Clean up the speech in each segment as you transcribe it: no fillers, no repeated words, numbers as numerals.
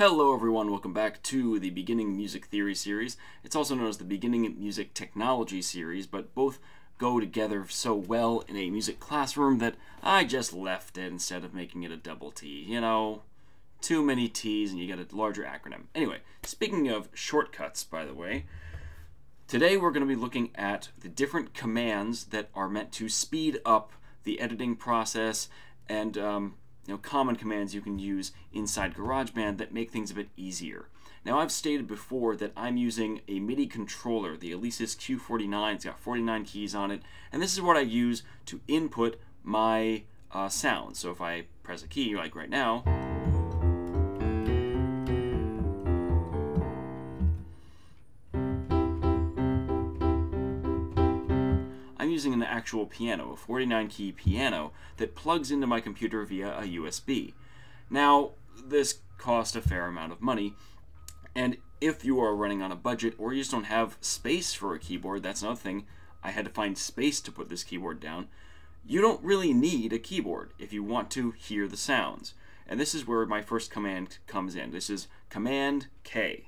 Hello everyone, welcome back to the Beginning Music Theory series. It's also known as the Beginning Music Technology series, but both go together so well in a music classroom that I just left it instead of making it a double T. You know, too many T's and you get a larger acronym. Anyway, speaking of shortcuts, by the way, today we're going to be looking at the different commands that are meant to speed up the editing process and common commands you can use inside GarageBand that make things a bit easier. Now, I've stated before that I'm using a MIDI controller, the Alesis Q49. It's got 49 keys on it, and this is what I use to input my sounds. So if I press a key, like right now, I'm using an actual piano, a 49-key piano that plugs into my computer via a USB. Now, this costs a fair amount of money, and if you are running on a budget or you just don't have space for a keyboard, that's another thing. I had to find space to put this keyboard down. You don't really need a keyboard if you want to hear the sounds. And this is where my first command comes in. This is Command K.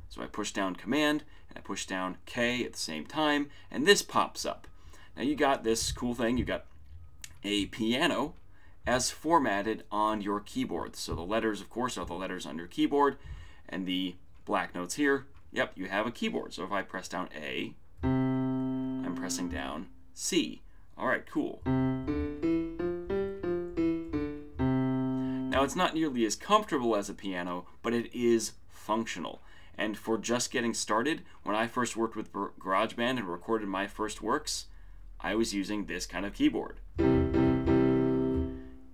So I push down Command, and I push down K at the same time, and this pops up. Now you got this cool thing, you got a piano as formatted on your keyboard. So the letters, of course, are the letters on your keyboard, and the black notes here, yep, you have a keyboard. So if I press down A, I'm pressing down C. All right, cool. Now it's not nearly as comfortable as a piano, but it is functional. And for just getting started, when I first worked with GarageBand and recorded my first works, I was using this kind of keyboard.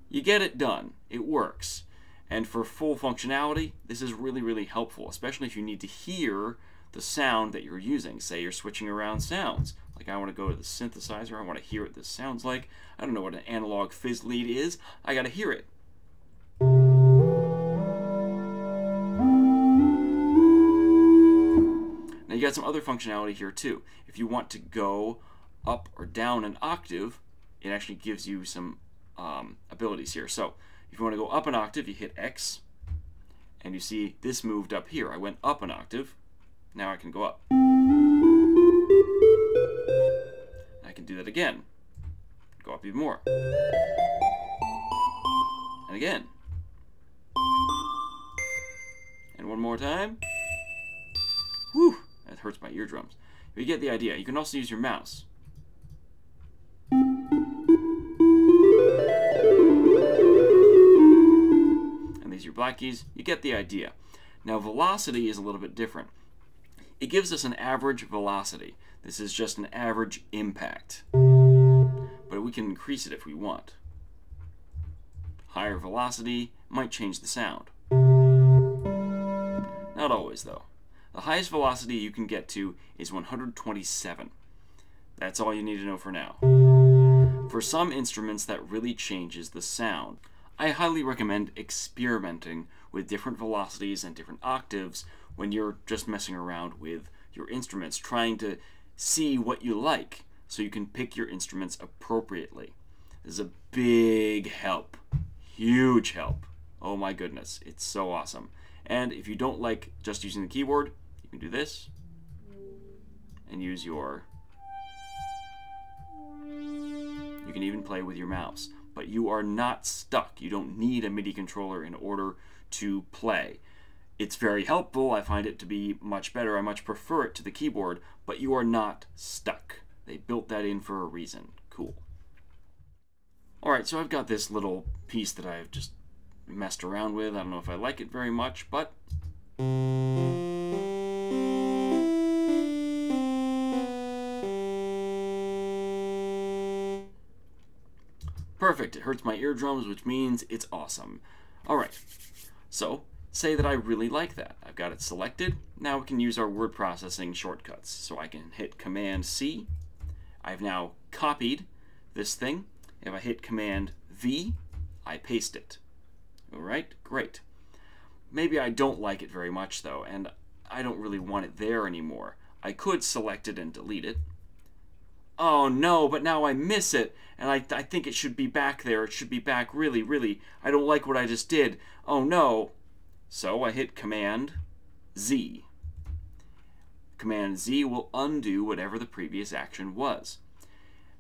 You get it done. It works. And for full functionality, this is really, really helpful, especially if you need to hear the sound that you're using. Say you're switching around sounds. Like I want to go to the synthesizer, I want to hear what this sounds like. I don't know what an analog fizz lead is. I got to hear it. Now you got some other functionality here too. If you want to go up or down an octave, it actually gives you some abilities here. So if you want to go up an octave, you hit X, and you see this moved up here. I went up an octave. Now I can go up. I can do that again. Go up even more. And again. And one more time. Whew! That hurts my eardrums. But you get the idea. You can also use your mouse. And these are your black keys. You get the idea. Now, velocity is a little bit different. It gives us an average velocity. This is just an average impact. But we can increase it if we want. Higher velocity might change the sound. Not always, though. The highest velocity you can get to is 127. That's all you need to know for now. For some instruments, that really changes the sound. I highly recommend experimenting with different velocities and different octaves when you're just messing around with your instruments, trying to see what you like so you can pick your instruments appropriately. This is a big help. Huge help. Oh my goodness, it's so awesome. And if you don't like just using the keyboard, you can do this and use your... You can even play with your mouse. But you are not stuck. You don't need a MIDI controller in order to play. It's very helpful. I find it to be much better. I much prefer it to the keyboard, but you are not stuck. They built that in for a reason. Cool. Alright, so I've got this little piece that I've just messed around with. I don't know if I like it very much, but perfect. It hurts my eardrums, which means it's awesome. Alright, so say that I really like that. I've got it selected. Now we can use our word processing shortcuts. So I can hit Command C. I've now copied this thing. If I hit Command V, I paste it. Alright, great. Maybe I don't like it very much though, and I don't really want it there anymore. I could select it and delete it. Oh no, but now I miss it, and I think it should be back there. It should be back really, really. I don't like what I just did. Oh no. So I hit Command Z. Command Z will undo whatever the previous action was.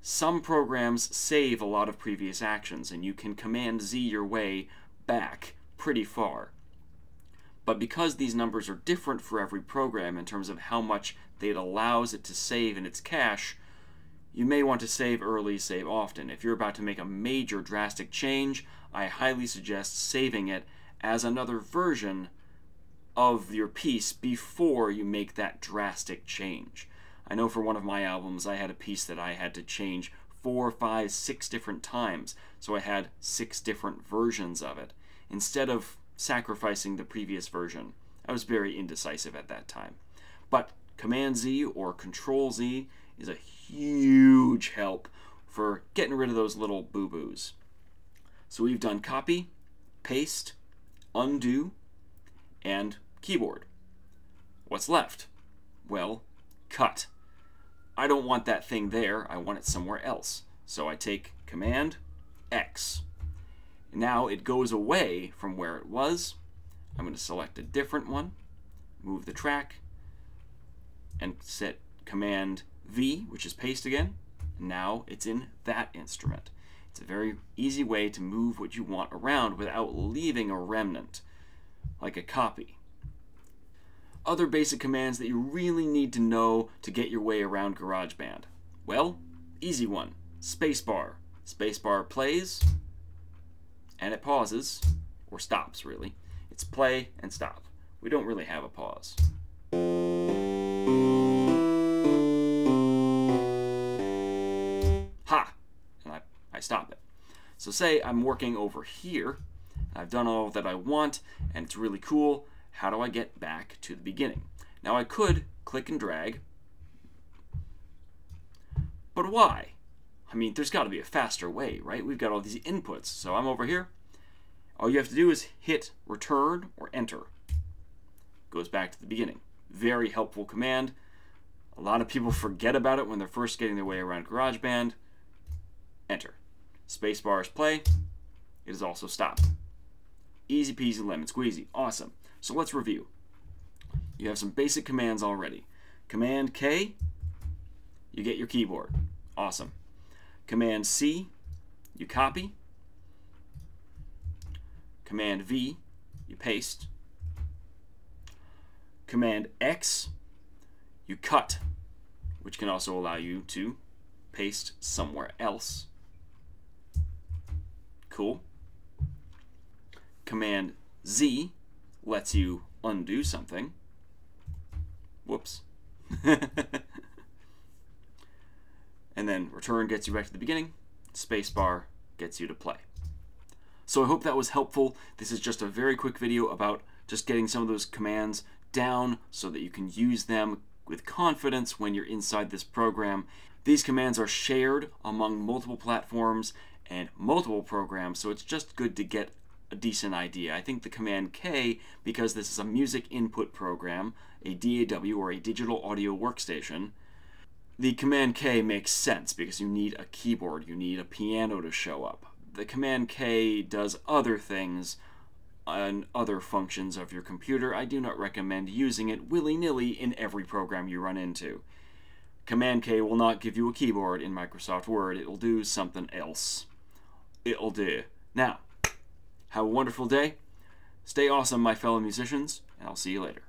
Some programs save a lot of previous actions, and you can Command Z your way back pretty far. But because these numbers are different for every program in terms of how much it allows it to save in its cache, you may want to save early, save often. If you're about to make a major drastic change, I highly suggest saving it as another version of your piece before you make that drastic change. I know for one of my albums I had a piece that I had to change 4, 5, 6 different times, so I had 6 different versions of it. Instead of sacrificing the previous version, I was very indecisive at that time. But Command Z or Control Z is a huge help for getting rid of those little boo-boos. So we've done copy, paste, undo, and keyboard. What's left? Well, cut. I don't want that thing there, I want it somewhere else. So I take Command X. Now it goes away from where it was. I'm going to select a different one, move the track, and set Command V, which is paste again. Now it's in that instrument. It's a very easy way to move what you want around without leaving a remnant, like a copy. Other basic commands that you really need to know to get your way around GarageBand. Well, easy one. Spacebar. Spacebar plays, and it pauses, or stops really. It's play and stop. We don't really have a pause. Ha! And I stop it. So say I'm working over here, I've done all that I want, and it's really cool. How do I get back to the beginning? Now I could click and drag, but why? I mean, there's got to be a faster way, right? We've got all these inputs. So I'm over here. All you have to do is hit return or enter. Goes back to the beginning. Very helpful command. A lot of people forget about it when they're first getting their way around GarageBand. Enter. Spacebar is play. It is also stop. Easy peasy lemon squeezy. Awesome. So let's review. You have some basic commands already. Command K, you get your keyboard. Awesome. Command C, you copy. Command V, you paste. Command X, you cut, which can also allow you to paste somewhere else. Cool. Command Z lets you undo something. Whoops. And then return gets you back to the beginning. Spacebar gets you to play. So I hope that was helpful. This is just a very quick video about just getting some of those commands down so that you can use them with confidence when you're inside this program. These commands are shared among multiple platforms and multiple programs, so it's just good to get a decent idea. I think the Command K, because this is a music input program, a DAW or a digital audio workstation, the Command K makes sense because you need a keyboard, you need a piano to show up. The Command K does other things and other functions of your computer. I do not recommend using it willy-nilly in every program you run into. Command K will not give you a keyboard in Microsoft Word. It will do something else. It'll do. Now, have a wonderful day. Stay awesome, my fellow musicians, and I'll see you later.